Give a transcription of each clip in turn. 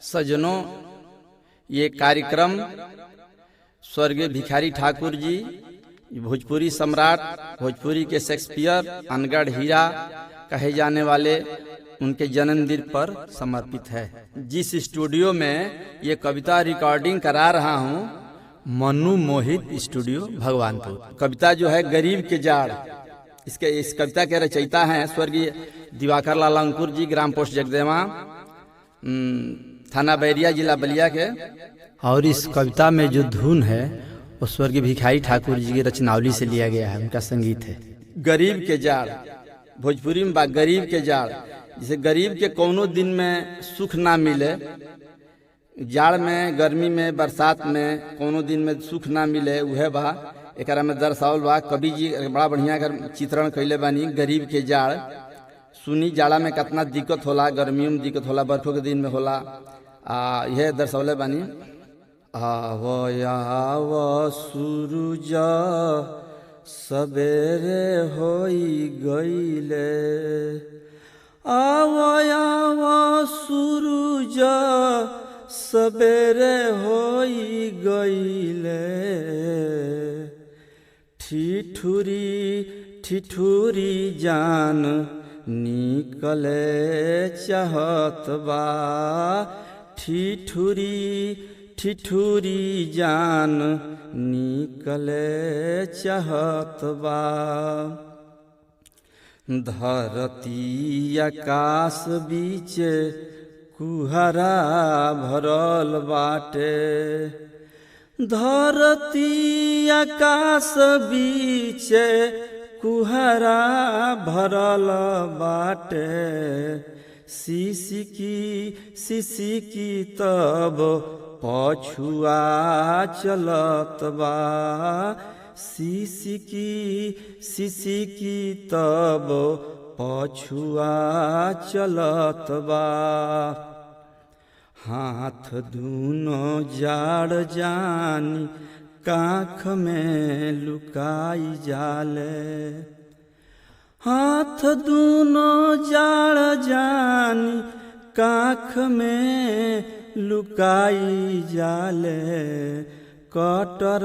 सज्जनों, ये कार्यक्रम स्वर्गीय भिखारी ठाकुर जी, भोजपुरी सम्राट, भोजपुरी के शेक्सपियर, अनगढ़ हीरा कहे जाने वाले उनके जन्मदिन पर समर्पित है। जिस स्टूडियो में ये कविता रिकॉर्डिंग करा रहा हूँ, मनु मोहित स्टूडियो भगवानपुर। कविता जो है गरीब के जाड़, इस कविता के रचयिता हैं स्वर्गीय दिवाकर लाल अंकुर जी, ग्राम पोस्ट जगदेवा, थाना बैरिया, जिला बलिया के। और इस कविता में जो धुन है वो स्वर्गीय भिखारी ठाकुर जी की रचनावली से लिया गया है, उनका संगीत है। गरीब के जाड़, भोजपुरी में बात गरीब के जाड़, जैसे गरीब के कोनो दिन में सुख ना मिले, जाड़ में, गर्मी में, बरसात में कोनो दिन में सुख ना मिले, वह बा एकरा में दर्शावल बा। कवि जी बड़ा बढ़िया चित्रण कैले बानी। गरीब के जाड़ सुनी, जाड़ा में कितना दिक्कत होला, गर्मियों में दिक्कत होला, बरखों के दिन में होला, यह दर्शौले बानी। आव सूरज सबेरे होई गईले, आव सूरज सबेरे होई गईले, ठिठुरी ठिठुरी जान निकले चाहत बा, ठिठुरी ठिठुरी जान निकले चाहत बा। धरती आकाश बीचे कुहरा भरल बाटे, धरती आकाश बीचे कुहरा भरल बाटे, सिसकी तब पछुआ चलत बा, सिसकी तब पछुआ चलत बा। हाथ दूनो जाड़ जानी काख में लुकाई जाले, हाथ दूनो जाड़ जानी काख में लुकाई जाले, कटर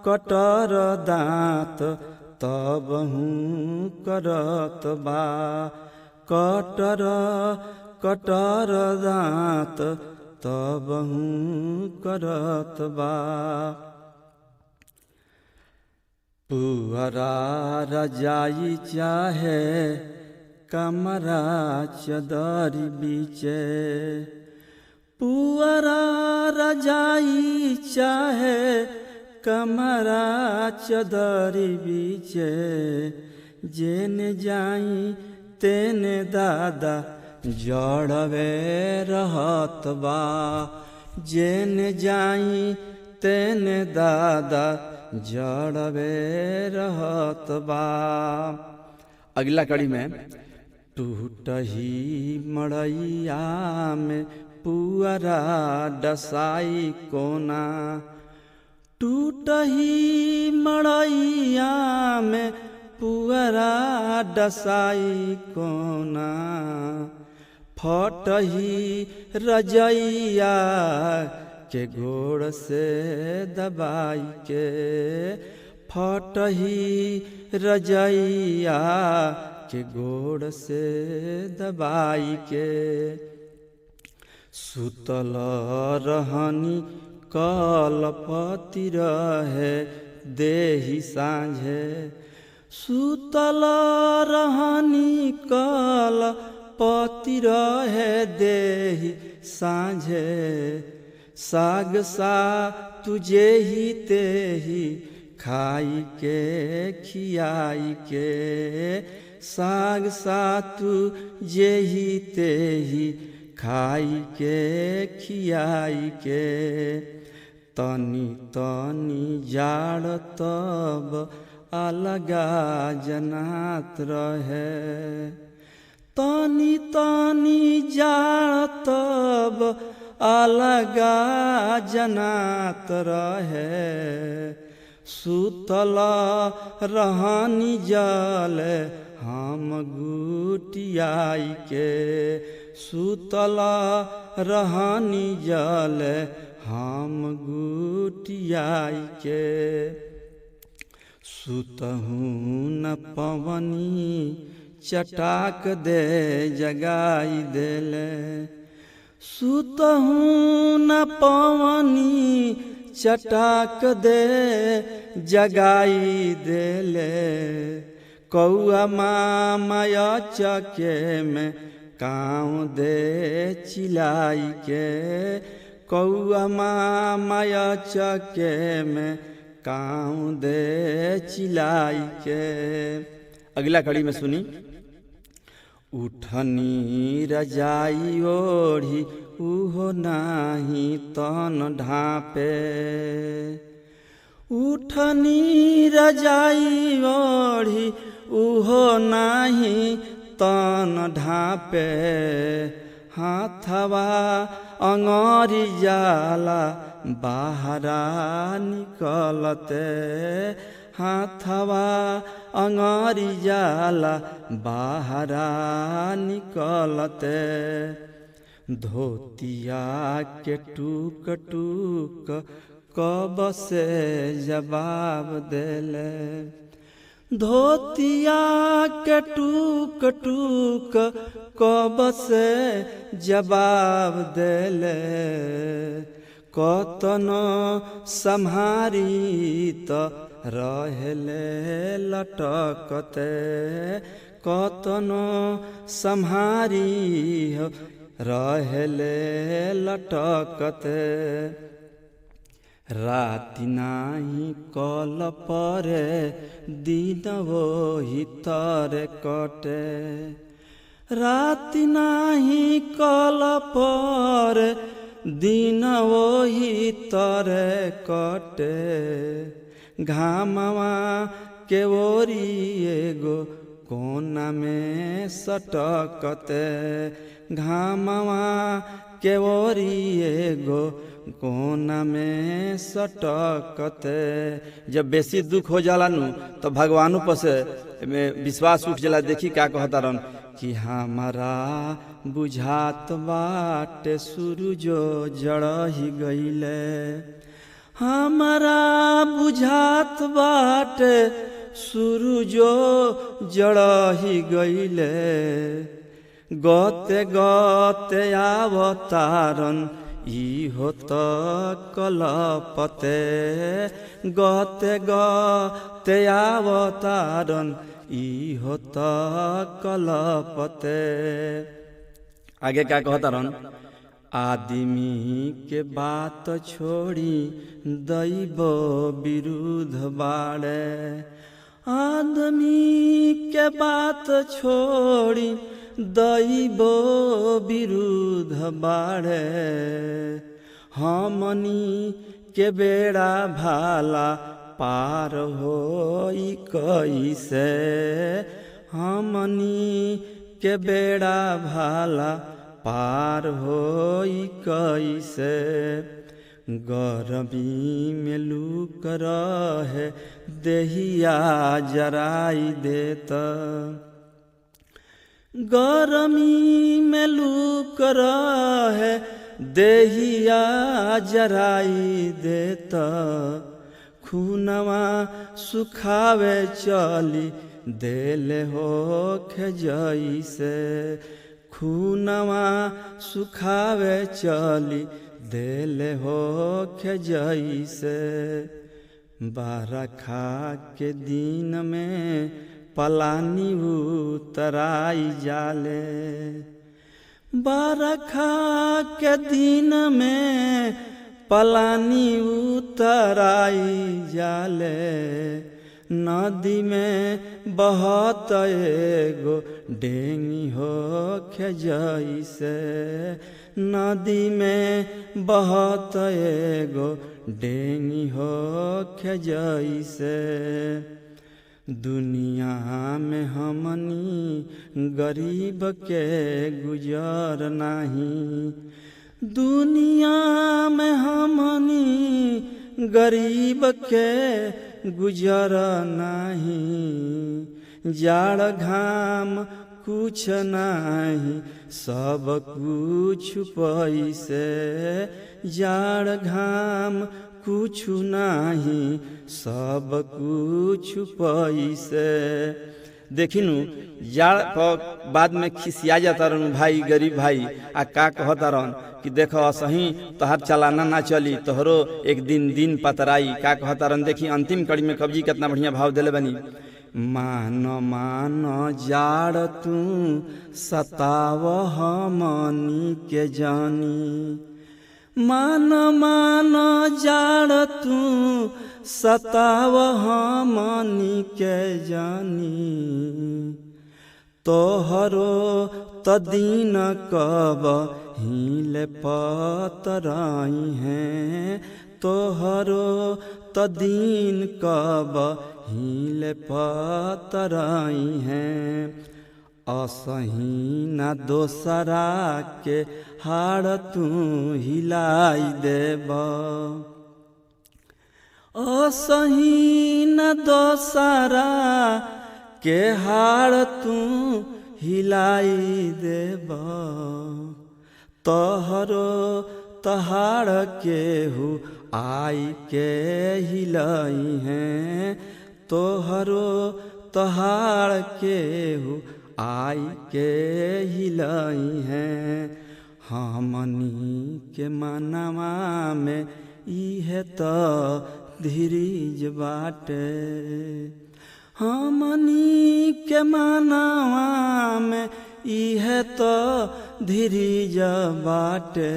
कटर दांत तबहू करत बा, कटर कटर दांत तबहू करत बा। पुअरा रजाई चाहे कमरा चदरी बीचे, पुअरा रजाई चाहे कमरा चदरी बीचे, जेने जाई तेने दादा जड़वे रहत बा, जेने जाई तेने दादा जड़वे रहत बा। अगला कड़ी में टूटही मड़ैया में पुअरा डसाई कोना, टूटही मड़ैया में पुअरा डसाई कोना, फटही रजैया के गोड़ से दबाई के, फटही रजैया के गोड़ से दबाई के, सुतल रहनी कलपति रहे देहि सांझे, सुतल रहनी कलपति रहे देहि सांझे, साग सा तुझे ही तेही खाई के खियाई के, साग सा तुझे ही तेही खाई के खियाई के, तनी तनी जाड़ तब अलगा जनात रहे, तनी तनी जाड़ तब अलगा जनात रहे, सुतल रहनी जल हम गुटियाई के, सुतल रहनी जल हम गुटियाई के। सुतहूँ न पवनी चटाक दे जगाई देले। सुतहूँ न पवनी चटाक दे जगाई देले। कौआ माया चके में काँव दे चिलाई के। कौआ माया चके में काँव दे चिलाई के। अगला कड़ी में सुनी। उठनी रजाई ओढ़ी उहो नाही तन ढापे। उठनी रजाई ओढ़ी उहो नाही तन ढापे। हाथवा अंगरी जाला बाहरा निकलते। हाथवा अंगरी जाला बाहरा निकलते। धोतिया के टूक टूक कब से जवाब देले। धोतिया के टूक टूक कब से जवाब देले। कतनो सम्हारी त रहेले लटकते। कतनो सम्हारी रहेले लटकते। राति नाही कल परे दिन वही तरे कटे। राति नाही कल परे दिन वही तरे कटे। घामवा के ओरी एगो कोना में सटकते। घामवा के ओरी एगो कोना में सटकते। जब बेसी दुख हो जाला नु तो भगवानों पर से में विश्वास उठ जाला। देखी क्या कहता रहन कि हमारा बुझात बाटे सूरजो जड़ ही गईले। हमारा बुझात बाटे सूरजो जड़ ही गईले। गते गते आवतारन इहो त कलपते। गते गते आवतारन इहो त कलपते। आगे क्या कहता रहन। आदमी के बात छोड़ी दैव विरुद्ध बाड़े। आदमी के बात छोड़ी दैव विरुद्ध बाड़े। हमनी के बेड़ा भाला पार होई कैसे। हमनी के बेड़ा भाला पार होई कैसे। गरमी में लूक रहे देहिया जराई देता। गरमी में लूक रहे देहिया जराई देता। खूनवा सुखावे चली देले हो जैसे। खूनवा सुखावे चली देले हो जैसे। बरखा के दिन में पलानी उतराई जाले। बरखा के दिन में पलानी उतराई जाले। नदी में बहत एगो डेंगी हो जैसे। नदी में बहत एगो डेंगी हो जैसे। दुनिया में हमनी गरीब के गुजर नहीं। दुनिया में हमनी गरीब के गुजर नहीं। जाड़ घाम कुछ नाही सब कुछ पैसे, जाड़ घाम कुछ नाही सब कुछ पैसे। देखिनु जाड़ पर बाद में खिसिया जाता रहूं भाई गरीब भाई आ का कहता रहन कि देखो सही तोहर चलाना ना चली तोहरो एक दिन दिन पतराई। का कहता रहन देखी अंतिम कड़ी में कब्जी कितना बढ़िया भाव दिले बनी। मान मान जाड़ तू सताव हमनी के जानी, मान मान जाड़ तू सताव हमनी के जानी, तोहरो त दिन कब हिले पतराई हैं, तोहरो त दिन कब हिले पतराई हैं। असही न दोसरा के हाड़ तू हिलाई देब, असही न दोसरा के हाड़ तू हिलाई देब, तोहरो तहाड़ केहू आई के हिलाई हैं, तोहरो तहाड़ केहू आई के हिलाई हैं। हमनी के मनवा में इहे तो धीरज बाटे, हमनी के मनवा में इहे तो धीरज बाटे।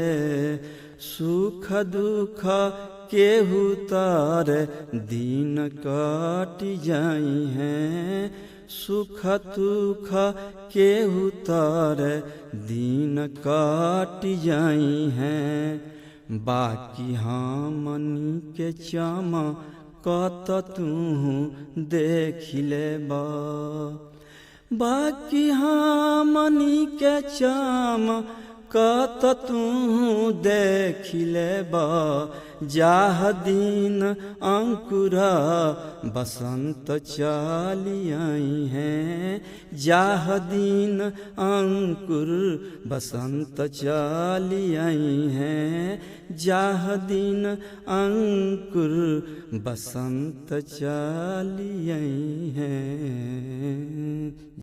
सुख दुख केहू तारे दिन कट जाई हैं, सुख दुख केहू तारे दिन कट जाई हैं। बाकी हमनी के चमकत तू देख लेबा, बाकी हमनी के चमकत तू देख लेबा। जाह दिन अंकुरा बसंत चली आई हैं, जाह दिन अंकुर बसंत चली आई हैं, जाह दिन अंकुर बसंत चली आई हैं।